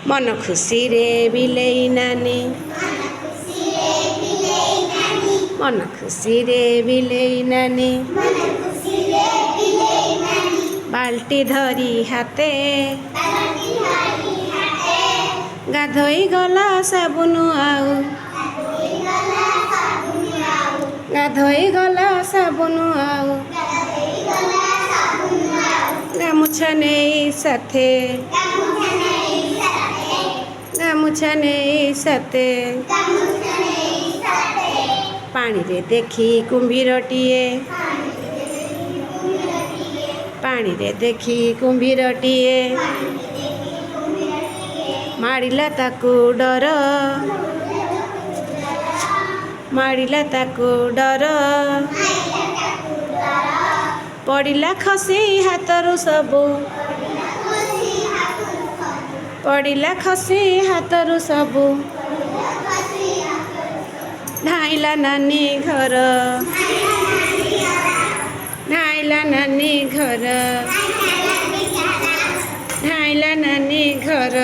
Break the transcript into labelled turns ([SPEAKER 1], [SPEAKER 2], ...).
[SPEAKER 1] मन खुशी रे बिलेई नानी मन खुशी रे बिलेई नानी बाल्टी धरी हाते गाधोई गला साबुन आउ गाधोई गला साबुन आउ गामुछा नेई साथे गामुछा नेई साथे पानी रे देखी कुंभीरटिए पानी रे देखी कुंभीरटिए मारिला ताकू डर मारिला ताकू डर पड़िला खसी हाथरू सबू पड़िला खसी हाथरू सबू धाइला नानी घर धाइला नानी घर धाइला नानी घर